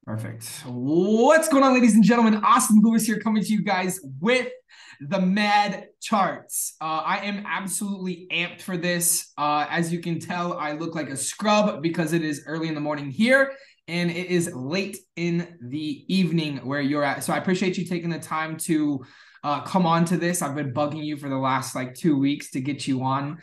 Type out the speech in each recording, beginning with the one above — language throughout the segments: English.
Perfect. What's going on, ladies and gentlemen? Austin Lewis here, coming to you guys with the Mad Charts. I am absolutely amped for this. As you can tell, I look like a scrub because it is early in the morning here and it is late in the evening where you're at. So I appreciate you taking the time to come on to this. I've been bugging you for the last like 2 weeks to get you on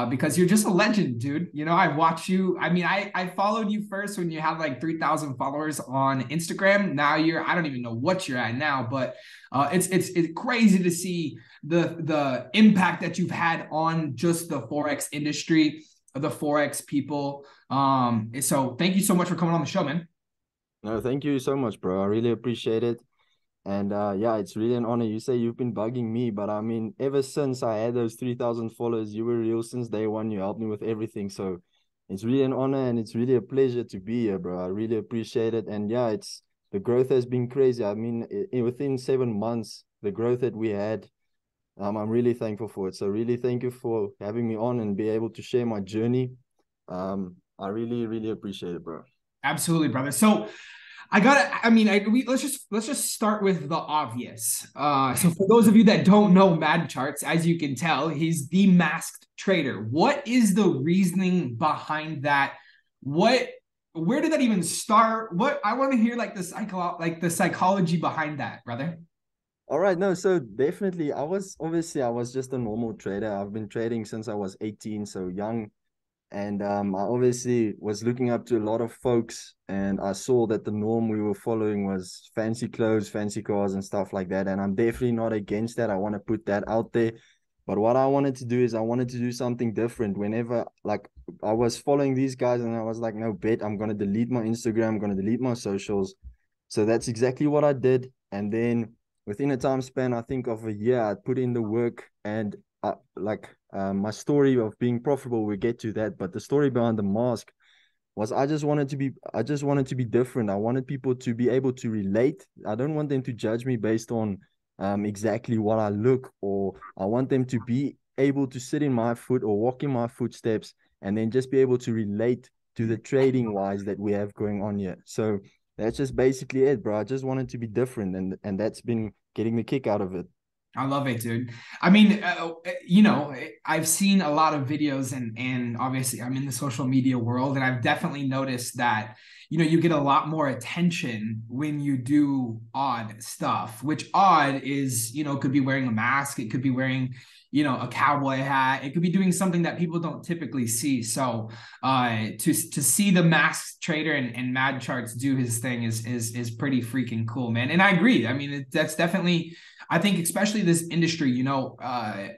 because you're just a legend, dude. You know, I watch you. I mean, I followed you first when you had like 3,000 followers on Instagram. Now I don't even know what you're at now, but it's crazy to see the impact that you've had on just the forex industry, the forex people. So thank you so much for coming on the show, man. No, thank you so much, bro. I really appreciate it. And yeah, it's really an honor. You say you've been bugging me, but I mean, ever since I had those 3,000 followers, you were real since day one. You helped me with everything. So it's really an honor and it's really a pleasure to be here, bro. I really appreciate it. And yeah, the growth has been crazy. I mean, within 7 months, the growth that we had, I'm really thankful for it. So really thank you for having me on and be able to share my journey. I really, really appreciate it, bro. Absolutely, brother. So I gotta. I mean, let's just start with the obvious. So for those of you that don't know Madcharts, as you can tell, he's the masked trader. What is the reasoning behind that? What, where did that even start? What I want to hear, like the psychology behind that, brother. All right, no, so definitely I was just a normal trader. I've been trading since I was 18, so young. And I obviously was looking up to a lot of folks, and I saw that the norm we were following was fancy clothes, fancy cars, and stuff like that. And I'm definitely not against that. I want to put that out there. But what I wanted to do is I wanted to do something different. Whenever like I was following these guys, and I was like, no bet, I'm gonna delete my Instagram, I'm gonna delete my socials. So that's exactly what I did. And then within a time span, I think of a year, I put in the work and my story of being profitable, we get to that. But the story behind the mask was I just wanted to be different. I wanted people to be able to relate. I don't want them to judge me based on exactly what I look, or I want them to be able to sit in my foot or walk in my footsteps and then just be able to relate to the trading wise that we have going on here. So that's just basically it, bro. I just wanted to be different, and that's been getting the kick out of it. I love it, dude. I mean, you know, I've seen a lot of videos and obviously I'm in the social media world and I've definitely noticed that, you know, you get a lot more attention when you do odd stuff, which odd is, you know, could be wearing a mask, it could be wearing, you know, a cowboy hat, it could be doing something that people don't typically see. So, to see the masked trader and Madcharts do his thing is pretty freaking cool, man. And I agree. I mean, that's definitely, I think, especially this industry, you know,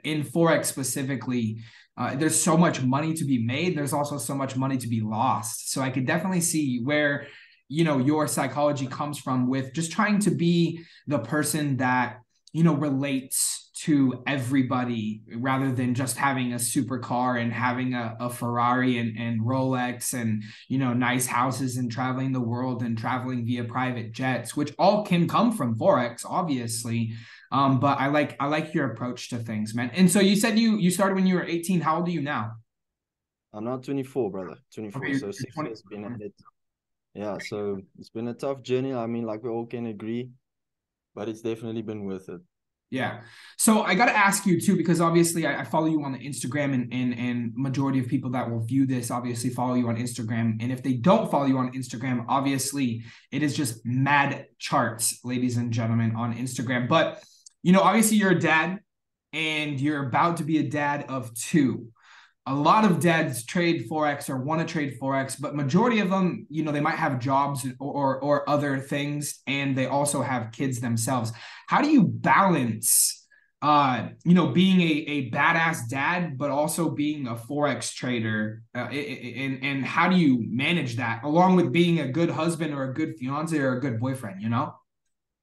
in forex specifically, there's so much money to be made. There's also so much money to be lost. So I could definitely see where, you know, your psychology comes from with just trying to be the person that, you know, relates to everybody rather than just having a supercar and having a Ferrari and Rolex and, you know, nice houses and traveling the world and traveling via private jets, which all can come from forex, obviously. But I like your approach to things, man. And so you said you started when you were 18. How old are you now? I'm not 24, brother. Okay, 24. you're, So you're 6 years 20. been at it. Yeah, so it's been a tough journey. I mean, like we all can agree, but it's definitely been worth it. Yeah. So I got to ask you too, because obviously I follow you on the Instagram and majority of people that will view this obviously follow you on Instagram. And if they don't follow you on Instagram, obviously it is just mad charts, ladies and gentlemen, on Instagram. But, you know, obviously you're a dad and you're about to be a dad of two. A lot of dads trade forex or want to trade forex, but majority of them, you know, they might have jobs or other things, and they also have kids themselves. How do you balance, you know, being a badass dad, but also being a forex trader, and how do you manage that along with being a good husband or a good fiance or a good boyfriend? You know?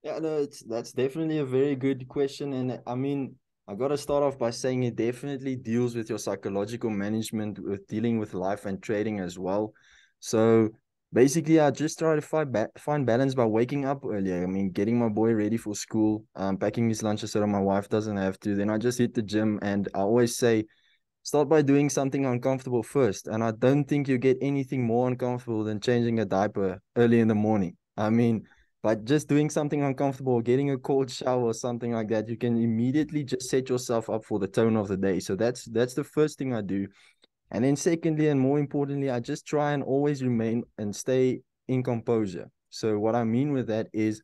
Yeah, no, that's definitely a very good question. And I mean, I gotta start off by saying it definitely deals with your psychological management with dealing with life and trading as well. So basically, I just try to find balance by waking up earlier. I mean, getting my boy ready for school, packing his lunches so that my wife doesn't have to. Then I just hit the gym, and I always say, start by doing something uncomfortable first. And I don't think you get anything more uncomfortable than changing a diaper early in the morning. I mean, but just doing something uncomfortable, getting a cold shower or something like that, you can immediately just set yourself up for the tone of the day. So that's the first thing I do. And then secondly, and more importantly, I just try and always remain and stay in composure. So what I mean with that is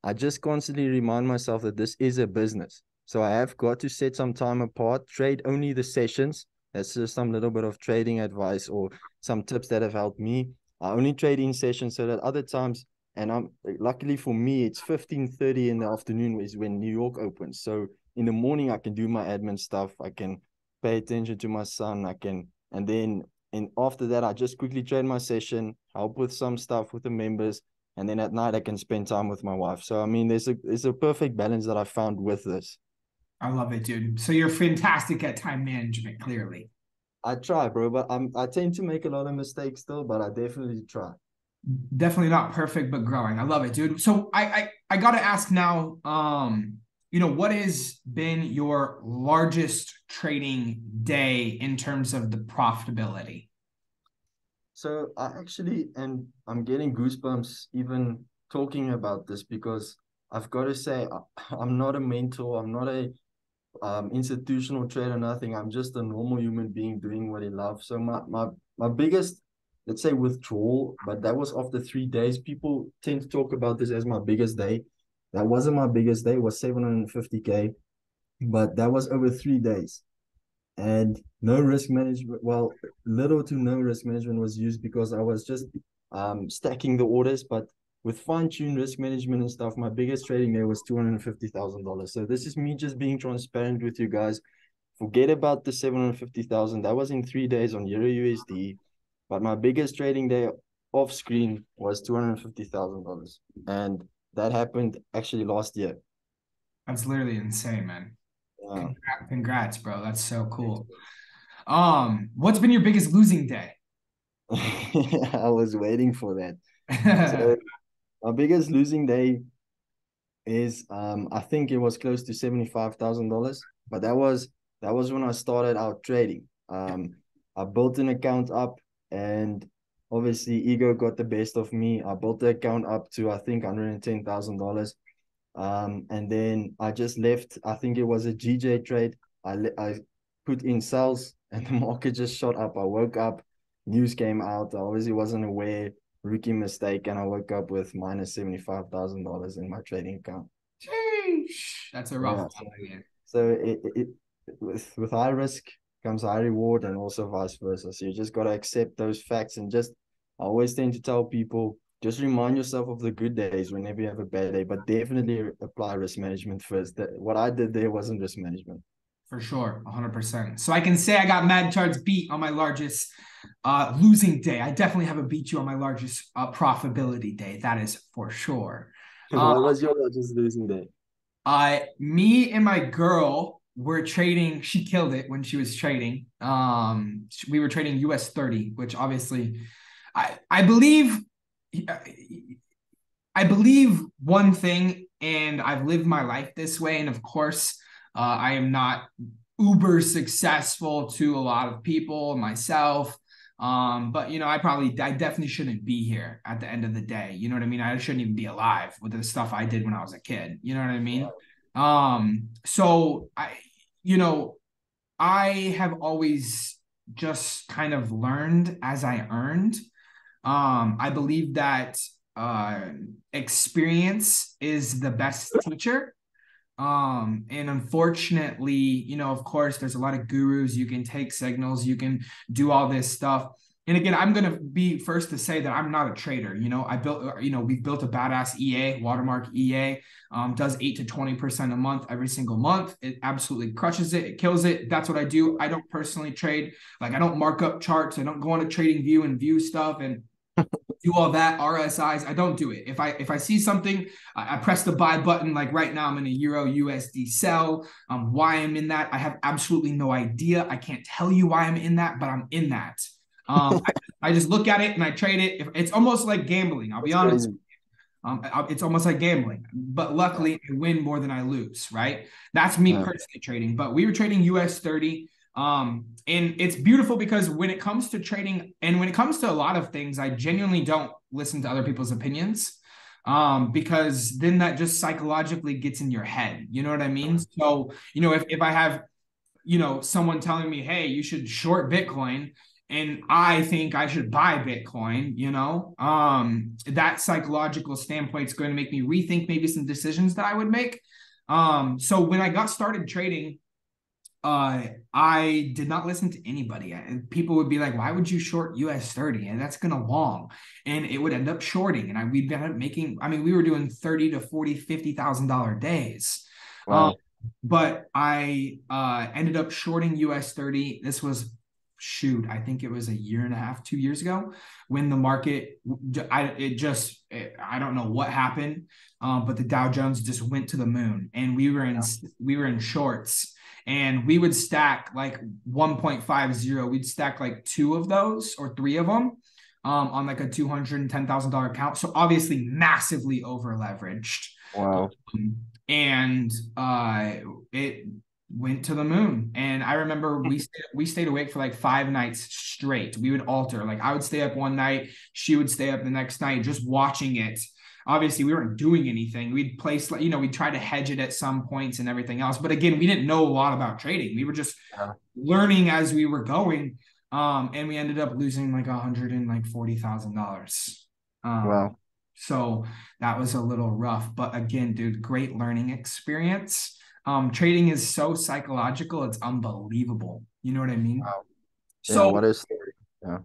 I just constantly remind myself that this is a business. So I have got to set some time apart, trade only the sessions. That's just some little bit of trading advice or some tips that have helped me. I only trade in sessions so that other times, and I'm luckily for me, it's 15:30 in the afternoon is when New York opens. So in the morning I can do my admin stuff. I can pay attention to my son. I can, and then after that, I just quickly trade my session, help with some stuff with the members, and then at night I can spend time with my wife. So I mean, there's a perfect balance that I found with this. I love it, dude. So you're fantastic at time management, clearly. I try, bro, but I tend to make a lot of mistakes still, but I definitely try. Definitely not perfect, but growing. I love it, dude. So I gotta ask now, what has been your largest trading day in terms of the profitability? So I actually, and I'm getting goosebumps even talking about this because I've got to say I'm not a mentor. I'm not a institutional trader, nothing. I'm just a normal human being doing what he loves. So my biggest, let's say, withdrawal, but that was after 3 days. People tend to talk about this as my biggest day. That wasn't my biggest day. It was 750K, but that was over 3 days. And no risk management. Well, little to no risk management was used because I was just stacking the orders. But with fine-tuned risk management and stuff, my biggest trading day was $250,000. So this is me just being transparent with you guys. Forget about the 750,000. That was in 3 days on Euro USD. But my biggest trading day off screen was $250,000. And that happened actually last year. That's literally insane, man. Yeah. Congrats, bro. That's so cool. What's been your biggest losing day? I was waiting for that. So my biggest losing day is I think it was close to $75,000, but that was when I started out trading. I built an account up, and obviously ego got the best of me. I built the account up to I think $110,000. And then I just left. I think it was a GJ trade. I put in sales, and the market just shot up. I woke up, news came out. I obviously wasn't aware, rookie mistake, and I woke up with minus $75,000 in my trading account. Sheesh. That's a rough Yeah, one, man. so with high risk comes high reward, and also vice versa. So you just got to accept those facts, and just I always tend to tell people just remind yourself of the good days whenever you have a bad day, but definitely apply risk management first. What I did there wasn't risk management. For sure, 100%. So I can say I got Madcharts beat on my largest losing day. I definitely haven't beat you on my largest profitability day. That is for sure. Uh, What was your largest losing day? Me and my girl were trading. She killed it when she was trading. We were trading US 30, which obviously I believe I believe one thing, and I've lived my life this way. And of course, I am not uber successful to a lot of people, myself. But I definitely shouldn't be here at the end of the day. You know what I mean? I shouldn't even be alive with the stuff I did when I was a kid. You know what I mean? So I have always just kind of learned as I earned. I believe that uh, experience is the best teacher. And unfortunately, of course, there's a lot of gurus. You can take signals, you can do all this stuff. And again, I'm gonna be first to say that I'm not a trader. We've built a badass EA, watermark EA, does 8 to 20% a month every single month. It absolutely crushes it, it kills it. That's what I do. I don't personally trade, like I don't mark up charts, I don't go on a trading view and view stuff and do all that RSIs. I don't do it. If I see something, I press the buy button. Like right now, I'm in a Euro USD sell. Why I'm in that, I have absolutely no idea. I can't tell you why I'm in that, but I'm in that. I just look at it and I trade it. It's almost like gambling. I'll be That's honest. crazy. It's almost like gambling, but Yeah. luckily I win more than I lose, right? That's me Yeah. personally trading. But we were trading US 30. And it's beautiful because when it comes to trading and when it comes to a lot of things, I genuinely don't listen to other people's opinions. because then that just psychologically gets in your head. You know what I mean? So, if I have, someone telling me, hey, you should short Bitcoin, and I think I should buy Bitcoin, that psychological standpoint is going to make me rethink maybe some decisions that I would make. So when I got started trading, I did not listen to anybody. And people would be like, why would you short US 30? And that's gonna long. And it would end up shorting. And we'd end up making, I mean, we were doing 30 to 40, $50,000 days. Um, Wow. but I ended up shorting US 30. This was, shoot, I think it was a year and a half, 2 years ago, when the market, I don't know what happened, but the Dow Jones just went to the moon, and we were in shorts, and we would stack like 1.50. We'd stack like two of those or three of them, on like a $210,000 account. So obviously massively over leveraged. Wow. And it went to the moon. And I remember we stayed awake for like 5 nights straight. We would alter. Like I would stay up one night, she would stay up the next night, just watching it. Obviously, we weren't doing anything. We'd place, we'd try to hedge it at some points and everything else. But again, we didn't know a lot about trading. We were just Yeah. learning as we were going. And we ended up losing like $140,000. Wow. So that was a little rough. But again, dude, great learning experience. Trading is so psychological, it's unbelievable. You know what I mean? Wow. Yeah, So what a story. Yeah.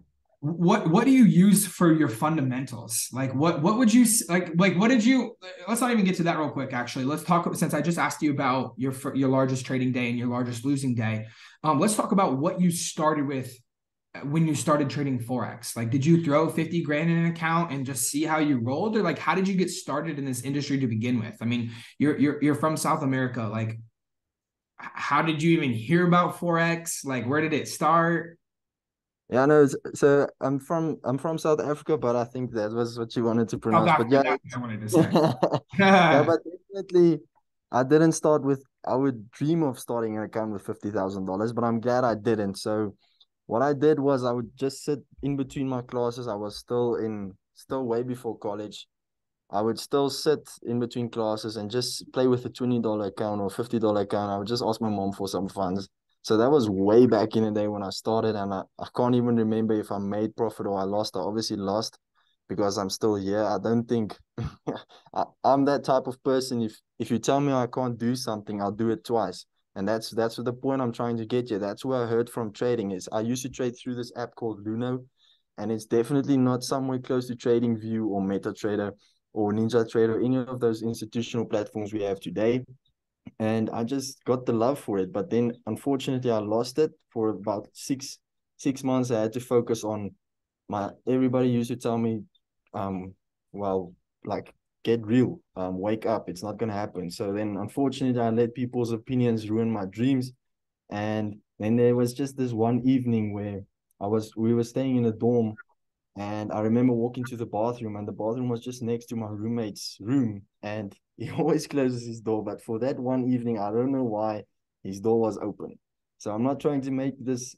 what do you use for your fundamentals? Like what would you like what did you, let's not even get to that real quick actually. Let's talk, since I just asked you about your largest trading day and your largest losing day. Let's talk about what you started with when you started trading forex. Like, did you throw 50 grand in an account and just see how you rolled, or like how did you get started in this industry to begin with? I mean, you're from South America. Like, how did you even hear about forex? Like, where did it start? Yeah, no, so I'm from South Africa, but I think that was what you wanted to South pronounce. But Africa, yeah, that's what I wanted to say. yeah, but definitely I didn't start with, I would dream of starting an account with $50,000, but I'm glad I didn't. So what I did was I would just sit in between my classes. I was still way before college. I would still sit in between classes and just play with a $20 account or $50 account. I would just ask my mom for some funds. So that was way back in the day when I started, and I can't even remember if I made profit or I lost. I obviously lost because I'm still here. I don't think I'm that type of person. If you tell me I can't do something, I'll do it twice. And that's the point I'm trying to get you. That's where I heard from trading is I used to trade through this app called Luno, and it's definitely not somewhere close to TradingView or MetaTrader or NinjaTrader, any of those institutional platforms we have today. And I just got the love for it. But then unfortunately I lost it for about six months. I had to focus on everybody used to tell me, well, like get real, wake up, it's not gonna happen. So then unfortunately I let people's opinions ruin my dreams. And then there was just this one evening where we were staying in a dorm, and I remember walking to the bathroom, and the bathroom was just next to my roommate's room. And he always closes his door. But for that one evening, I don't know why his door was open. So I'm not trying to make this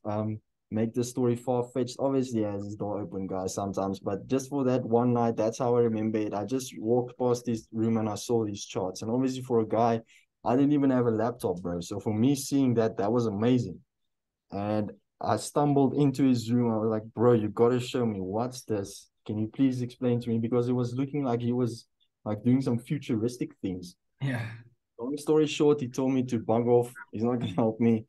story far-fetched. Obviously, he has his door open, guys, sometimes. But just for that one night, that's how I remember it. I just walked past his room and I saw these charts. And obviously, for a guy, I didn't even have a laptop, bro. So for me, seeing that, that was amazing. And I stumbled into his room. I was like, bro, you gotta show me, what's this? Can you please explain to me? Because it was looking like he was like doing some futuristic things. Yeah. Long story short, he told me to bug off. He's not gonna help me.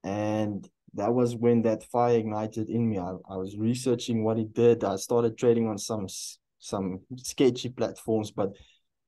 And that was when that fire ignited in me. I was researching what he did. I started trading on some sketchy platforms, but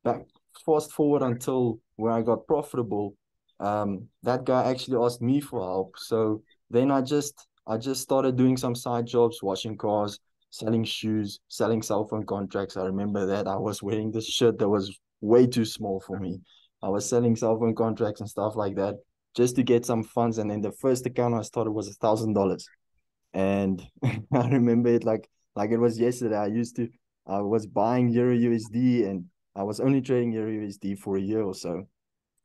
back fast forward until where I got profitable, that guy actually asked me for help. So then I just started doing some side jobs, washing cars, selling shoes, selling cell phone contracts. I remember that I was wearing this shirt that was way too small for me. I was selling cell phone contracts and stuff like that just to get some funds. And then the first account I started was $1,000. And I remember it like it was yesterday. I was buying Euro USD, and I was only trading Euro USD for a year or so.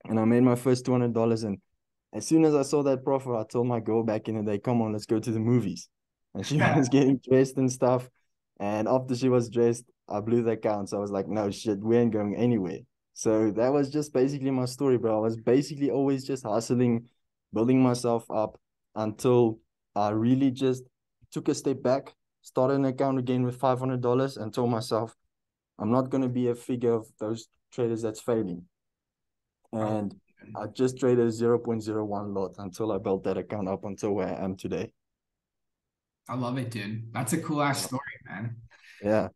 And I made my first $200. And as soon as I saw that profit, I told my girl back in the day, come on, let's go to the movies. And she was getting dressed and stuff. And after she was dressed, I blew the account. So I was like, no shit, we ain't going anywhere. So that was just basically my story, bro. I was basically always just hustling, building myself up until I really just took a step back, started an account again with $500 and told myself, I'm not going to be a figure of those traders that's failing. I, And I just traded 0.01 lot until I built that account up until where I am today. I love it, dude. That's a cool ass Yeah. story, man. Yeah.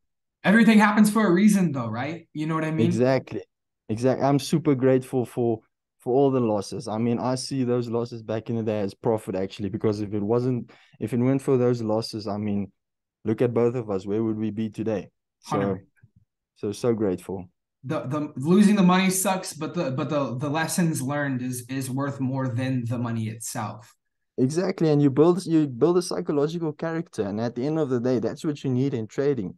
Everything happens for a reason, though, right? You know what I mean? Exactly. Exactly. I'm super grateful for all the losses. I mean, I see those losses back in the day as profit actually, because if it weren't for those losses, I mean, look at both of us. Where would we be today? 100%. So grateful. The losing the money sucks, but the lessons learned is worth more than the money itself. Exactly. And you build a psychological character. And at the end of the day, that's what you need in trading.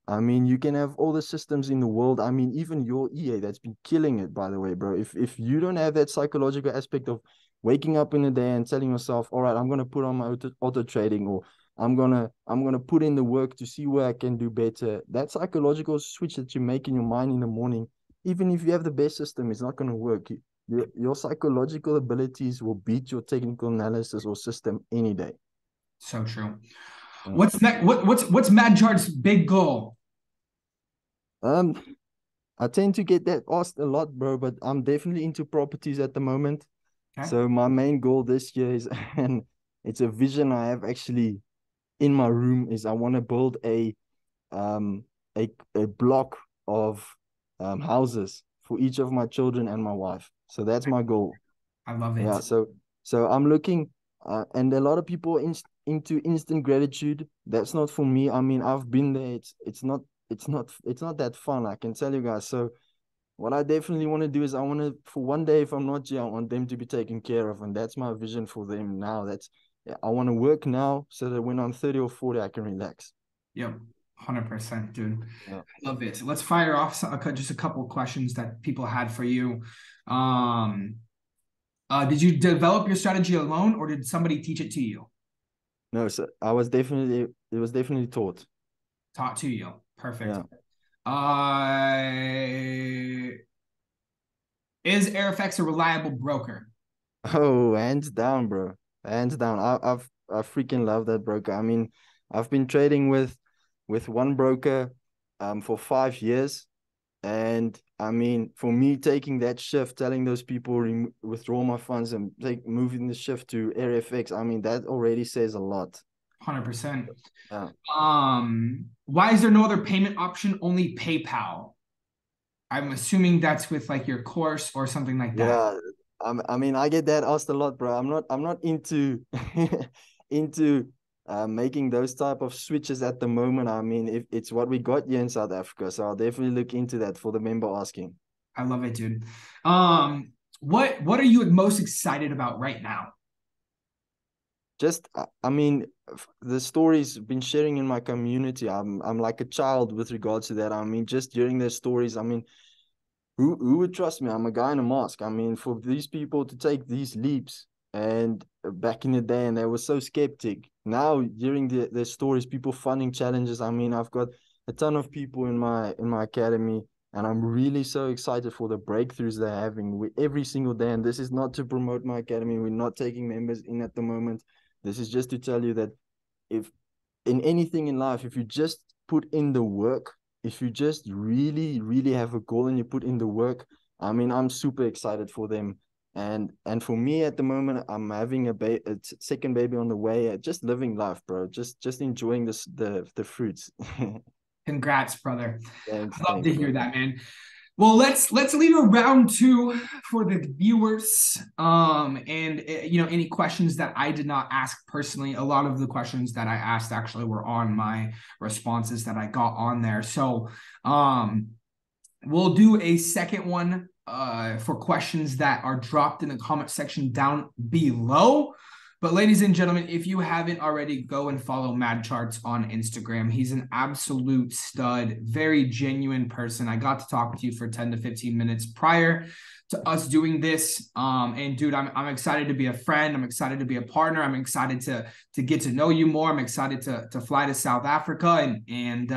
I mean, you can have all the systems in the world. I mean, even your EA that's been killing it, by the way, bro. If you don't have that psychological aspect of waking up in the day and telling yourself, all right, I'm gonna put on my auto trading, or I'm gonna put in the work to see where I can do better. That psychological switch that you make in your mind in the morning, even if you have the best system, it's not gonna work. Your psychological abilities will beat your technical analysis or system any day. So true. Yeah. What's next? What's Madchart's big goal? Um, I tend to get that asked a lot, bro, but I'm definitely into properties at the moment. Okay. So my main goal this year is, and it's a vision I have actually in my room, is I want to build um a block of houses for each of my children and my wife. So that's my goal. I love Yeah, it. so I'm looking, and a lot of people into instant gratitude. That's not for me. I mean, I've been there. It's not that fun. I can tell you guys. So what I definitely want to do is I want to, for one day, if I'm not here, I want them to be taken care of, and that's my vision for them now. Yeah, I want to work now so that when I'm 30 or 40, I can relax. Yep. 100%, dude. Yeah. Love it. Let's fire off just a couple questions that people had for you. Um, did you develop your strategy alone or did somebody teach it to you? No, so it was definitely taught. Taught to you. Perfect. Yeah. Uh, is Airfx a reliable broker? Oh, hands down, bro. Hands down. I freaking love that broker. I mean, I've been trading with one broker for 5 years. And I mean, for me taking that shift, telling those people withdraw my funds and moving the shift to AirFX, I mean, that already says a lot. 100%. Yeah. Why is there no other payment option, only PayPal? I'm assuming that's with like your course or something like that. Yeah. I mean, I get that asked a lot, bro. I'm not into into making those type of switches at the moment. I mean, if it's what we got here in South Africa, so I'll definitely look into that for the member asking. I love it, dude. What are you most excited about right now? Just I mean, the stories been sharing in my community. I'm like a child with regards to that. I mean, just hearing their stories. I mean, who would trust me? I'm a guy in a mask. I mean, for these people to take these leaps, and back in the day, and they were so skeptic. Now, hearing their stories, people funding challenges. I mean, I've got a ton of people in my academy, and I'm really so excited for the breakthroughs they're having every single day. And this is not to promote my academy. We're not taking members in at the moment. This is just to tell you that if in anything in life, if you just put in the work, if you just really, really have a goal and you put in the work, I mean, I'm super excited for them. And for me at the moment, I'm having a second baby on the way. Just living life, bro. Just enjoying the fruits. Congrats, brother. Thanks, I love thanks, to hear bro. that, man. Well, let's leave a round two for the viewers. And any questions that I did not ask personally, a lot of the questions that I asked actually were on my responses that I got on there. So, we'll do a second one for questions that are dropped in the comment section down below. But ladies and gentlemen, if you haven't already, go and follow Madcharts on Instagram. He's an absolute stud, very genuine person. I got to talk to you for 10 to 15 minutes prior to us doing this. And dude, I'm excited to be a friend. I'm excited to be a partner. I'm excited to get to know you more. I'm excited to fly to South Africa and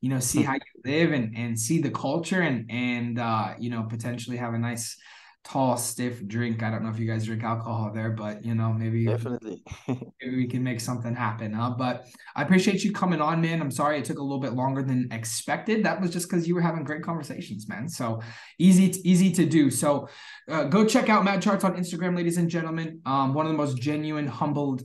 you know, see how you live and see the culture and you know, potentially have a nice tall, stiff drink. I don't know if you guys drink alcohol there, but you know, Definitely. maybe we can make something happen, huh? But I appreciate you coming on, man. I'm sorry it took a little bit longer than expected. That was just because you were having great conversations, man. So easy to do. So go check out Madcharts on Instagram, ladies and gentlemen. One of the most genuine, humbled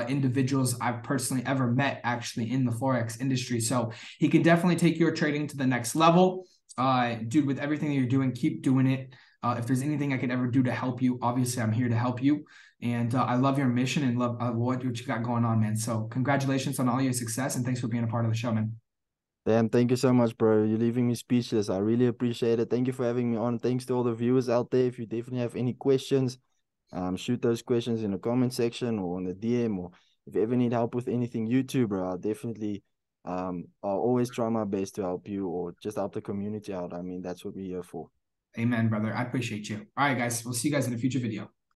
individuals I've personally ever met, actually, in the forex industry. So he can definitely take your trading to the next level. Dude, with everything that you're doing, keep doing it. If there's anything I could ever do to help you, obviously I'm here to help you. And I love your mission and love what you got going on, man. So congratulations on all your success and thanks for being a part of the show, man. Damn, thank you so much, bro. You're leaving me speechless. I really appreciate it. Thank you for having me on. Thanks to all the viewers out there. If you definitely have any questions, shoot those questions in the comment section or on the DM, or if you ever need help with anything YouTube, bro, I'll definitely I'll always try my best to help you or just help the community out. I mean, that's what we're here for. Amen, brother. I appreciate you. All right, guys. We'll see you guys in a future video.